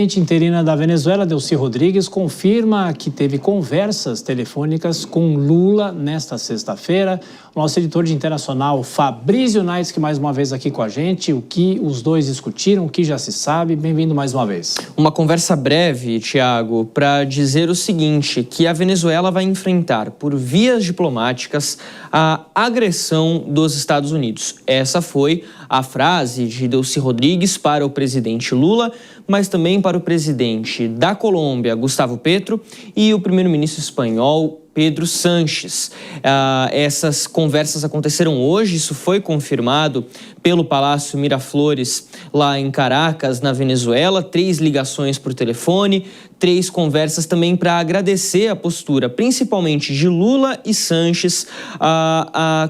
A presidente interina da Venezuela, Delcy Rodrigues, confirma que teve conversas telefônicas com Lula nesta sexta-feira. O nosso editor de internacional, Fabrício Naitz, que mais uma vez aqui com a gente, o que os dois discutiram, o que já se sabe. Bem-vindo mais uma vez. Uma conversa breve, Tiago, para dizer o seguinte, que a Venezuela vai enfrentar, por vias diplomáticas, a agressão dos Estados Unidos. Essa foi a frase de Delcy Rodrigues para o presidente Lula, mas também para o presidente da Colômbia, Gustavo Petro, e o primeiro-ministro espanhol, Pedro Sánchez. Essas conversas aconteceram hoje, isso foi confirmado pelo Palácio Miraflores, lá em Caracas, na Venezuela. 3 ligações por telefone, 3 conversas também para agradecer a postura, principalmente de Lula e Sánchez,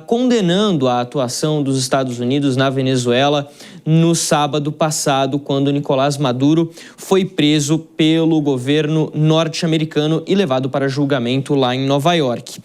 condenando a atuação dos Estados Unidos na Venezuela no sábado passado, quando Nicolás Maduro foi preso pelo governo norte-americano e levado para julgamento lá em Nova York.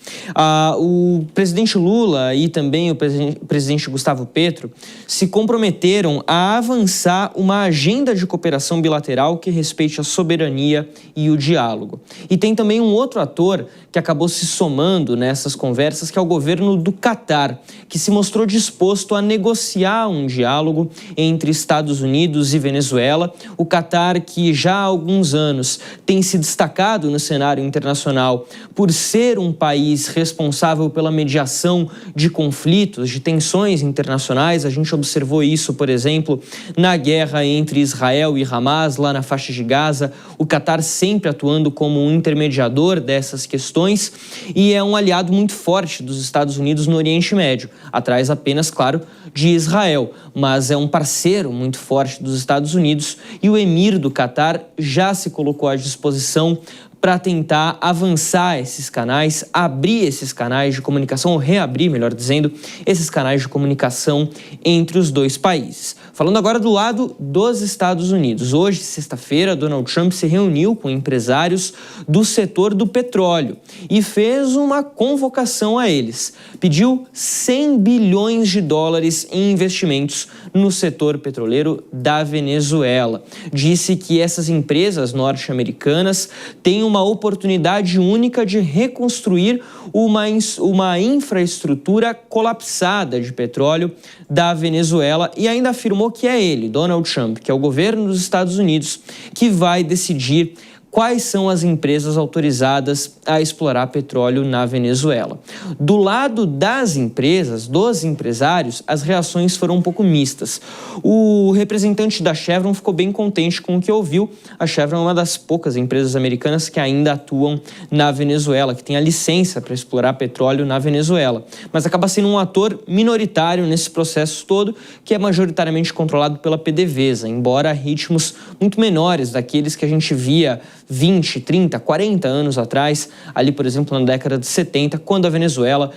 O presidente Lula e também o presidente Gustavo Petro se comprometeram a avançar uma agenda de cooperação bilateral que respeite a soberania e o diálogo. E tem também um outro ator que acabou se somando nessas conversas, que é o governo do Catar, que se mostrou disposto a negociar um diálogo entre Estados Unidos e Venezuela. O Catar, que já há alguns anos tem se destacado no cenário internacional por ser um país responsável pela mediação de conflitos, de tensões internacionais. A gente observou isso, por exemplo, na guerra entre Israel e Hamas, lá na faixa de Gaza. O Catar sempre atuando como um intermediador dessas questões e é um aliado muito forte dos Estados Unidos no Oriente Médio, atrás apenas, claro, de Israel, mas é um parceiro muito forte dos Estados Unidos e o emir do Catar já se colocou à disposição para tentar avançar esses canais, abrir esses canais de comunicação, ou reabrir, melhor dizendo, esses canais de comunicação entre os dois países. Falando agora do lado dos Estados Unidos. Hoje, sexta-feira, Donald Trump se reuniu com empresários do setor do petróleo e fez uma convocação a eles. Pediu 100 bilhões de dólares em investimentos no setor petroleiro da Venezuela. Disse que essas empresas norte-americanas têm uma oportunidade única de reconstruir uma infraestrutura colapsada de petróleo da Venezuela e ainda afirmou que é ele, Donald Trump, que é o governo dos Estados Unidos, que vai decidir quais são as empresas autorizadas a explorar petróleo na Venezuela. Do lado das empresas, dos empresários, as reações foram um pouco mistas. O representante da Chevron ficou bem contente com o que ouviu. A Chevron é uma das poucas empresas americanas que ainda atuam na Venezuela, que tem a licença para explorar petróleo na Venezuela. Mas acaba sendo um ator minoritário nesse processo todo, que é majoritariamente controlado pela PDVSA, embora a ritmos muito menores daqueles que a gente via 20, 30, 40 anos atrás, ali, por exemplo, na década de 70, quando a Venezuela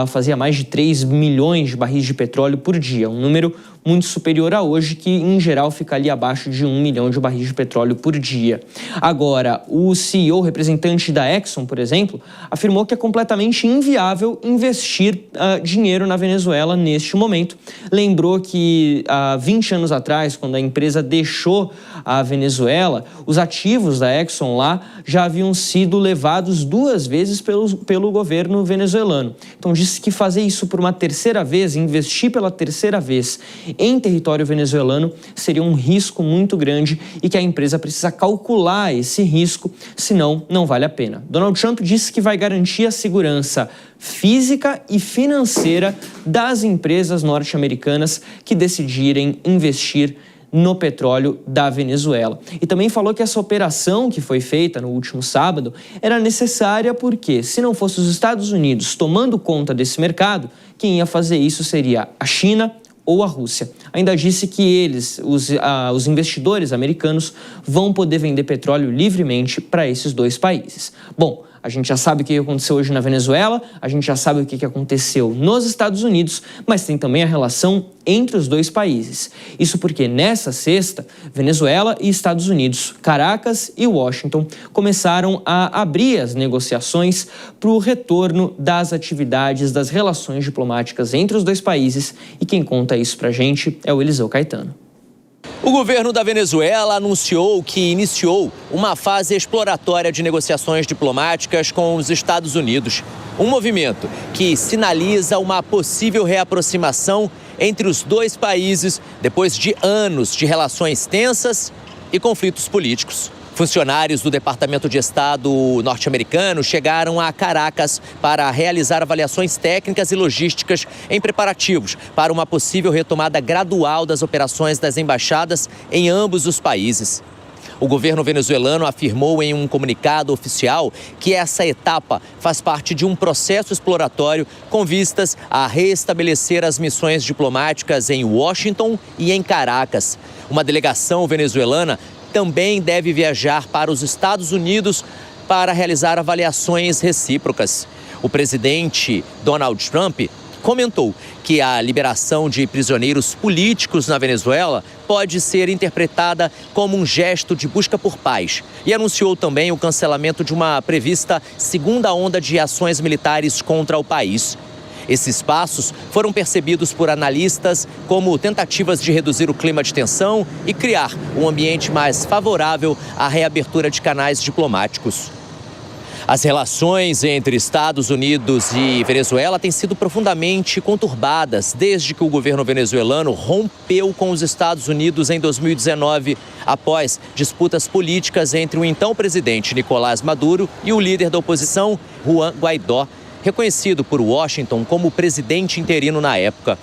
fazia mais de 3 milhões de barris de petróleo por dia, um número muito superior a hoje, que em geral fica ali abaixo de 1 milhão de barris de petróleo por dia. Agora, o CEO, representante da Exxon, por exemplo, afirmou que é completamente inviável investir dinheiro na Venezuela neste momento. Lembrou que há 20 anos atrás, quando a empresa deixou a Venezuela, os ativos da Exxon lá já haviam sido levados 2 vezes pelo governo venezuelano. Então disse que fazer isso por uma terceira vez, investir pela terceira vez em território venezuelano, seria um risco muito grande e que a empresa precisa calcular esse risco, senão não vale a pena. Donald Trump disse que vai garantir a segurança física e financeira das empresas norte-americanas que decidirem investir no petróleo da Venezuela. E também falou que essa operação que foi feita no último sábado era necessária porque, se não fosse os Estados Unidos tomando conta desse mercado, quem ia fazer isso seria a China ou a Rússia. Ainda disse que eles, os investidores americanos, vão poder vender petróleo livremente para esses dois países. Bom, a gente já sabe o que aconteceu hoje na Venezuela, a gente já sabe o que aconteceu nos Estados Unidos, mas tem também a relação entre os dois países. Isso porque nessa sexta, Venezuela e Estados Unidos, Caracas e Washington, começaram a abrir as negociações para o retorno das atividades das relações diplomáticas entre os dois países, e quem conta isso pra gente é o Eliseu Caetano. O governo da Venezuela anunciou que iniciou uma fase exploratória de negociações diplomáticas com os Estados Unidos. Um movimento que sinaliza uma possível reaproximação entre os dois países depois de anos de relações tensas e conflitos políticos. Funcionários do Departamento de Estado norte-americano chegaram a Caracas para realizar avaliações técnicas e logísticas em preparativos para uma possível retomada gradual das operações das embaixadas em ambos os países. O governo venezuelano afirmou em um comunicado oficial que essa etapa faz parte de um processo exploratório com vistas a restabelecer as missões diplomáticas em Washington e em Caracas. Uma delegação venezuelana também deve viajar para os Estados Unidos para realizar avaliações recíprocas. O presidente Donald Trump comentou que a liberação de prisioneiros políticos na Venezuela pode ser interpretada como um gesto de busca por paz e anunciou também o cancelamento de uma prevista segunda onda de ações militares contra o país. Esses passos foram percebidos por analistas como tentativas de reduzir o clima de tensão e criar um ambiente mais favorável à reabertura de canais diplomáticos. As relações entre Estados Unidos e Venezuela têm sido profundamente conturbadas desde que o governo venezuelano rompeu com os Estados Unidos em 2019, após disputas políticas entre o então presidente Nicolás Maduro e o líder da oposição, Juan Guaidó, reconhecido por Washington como presidente interino na época.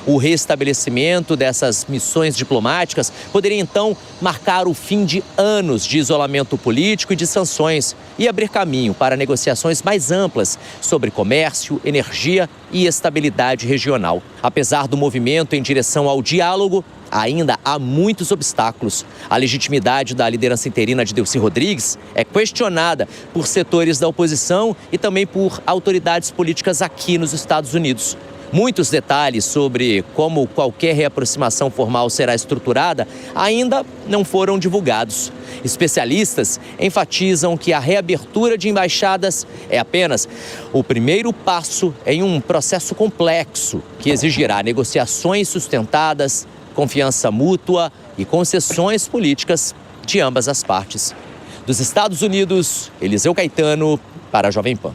O restabelecimento dessas missões diplomáticas poderia então marcar o fim de anos de isolamento político e de sanções e abrir caminho para negociações mais amplas sobre comércio, energia e estabilidade regional. Apesar do movimento em direção ao diálogo, ainda há muitos obstáculos. A legitimidade da liderança interina de Delcy Rodrigues é questionada por setores da oposição e também por autoridades políticas aqui nos Estados Unidos. Muitos detalhes sobre como qualquer reaproximação formal será estruturada ainda não foram divulgados. Especialistas enfatizam que a reabertura de embaixadas é apenas o primeiro passo em um processo complexo que exigirá negociações sustentadas, confiança mútua e concessões políticas de ambas as partes. Dos Estados Unidos, Eliseu Caetano, para a Jovem Pan.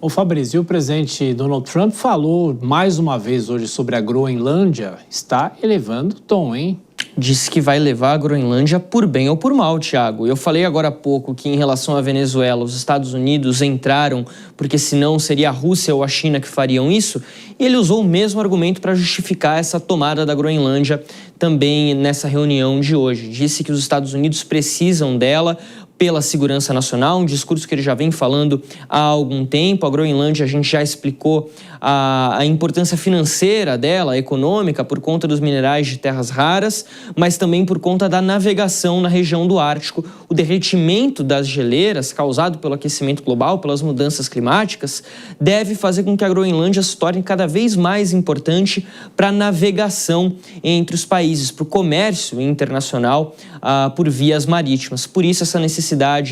O Fabrício, o presidente Donald Trump falou mais uma vez hoje sobre a Groenlândia. Está elevando o tom, hein? Disse que vai levar a Groenlândia por bem ou por mal, Thiago. Eu falei agora há pouco que em relação à Venezuela, os Estados Unidos entraram porque senão seria a Rússia ou a China que fariam isso. E ele usou o mesmo argumento para justificar essa tomada da Groenlândia também nessa reunião de hoje. Disse que os Estados Unidos precisam dela pela segurança nacional, um discurso que ele já vem falando há algum tempo. A Groenlândia, a gente já explicou a importância financeira dela, econômica, por conta dos minerais de terras raras, mas também por conta da navegação na região do Ártico. O derretimento das geleiras, causado pelo aquecimento global, pelas mudanças climáticas, deve fazer com que a Groenlândia se torne cada vez mais importante para a navegação entre os países, para o comércio internacional por vias marítimas. Por isso, essa necessidade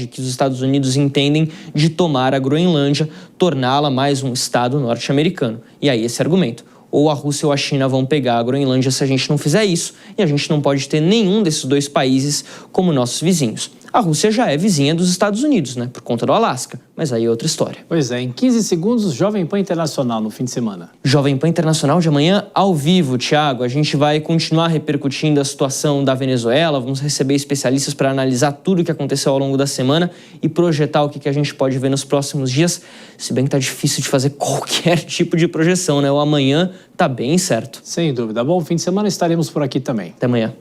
que os Estados Unidos entendem de tomar a Groenlândia, torná-la mais um estado norte-americano. E aí esse argumento, ou a Rússia ou a China vão pegar a Groenlândia se a gente não fizer isso, e a gente não pode ter nenhum desses dois países como nossos vizinhos. A Rússia já é vizinha dos Estados Unidos, né, por conta do Alasca, mas aí é outra história. Pois é, em 15 segundos, Jovem Pan Internacional no fim de semana. Jovem Pan Internacional de amanhã ao vivo, Thiago. A gente vai continuar repercutindo a situação da Venezuela, vamos receber especialistas para analisar tudo o que aconteceu ao longo da semana e projetar o que a gente pode ver nos próximos dias, se bem que tá difícil de fazer qualquer tipo de projeção, né? O amanhã tá bem certo. Sem dúvida. Bom fim de semana, estaremos por aqui também. Até amanhã.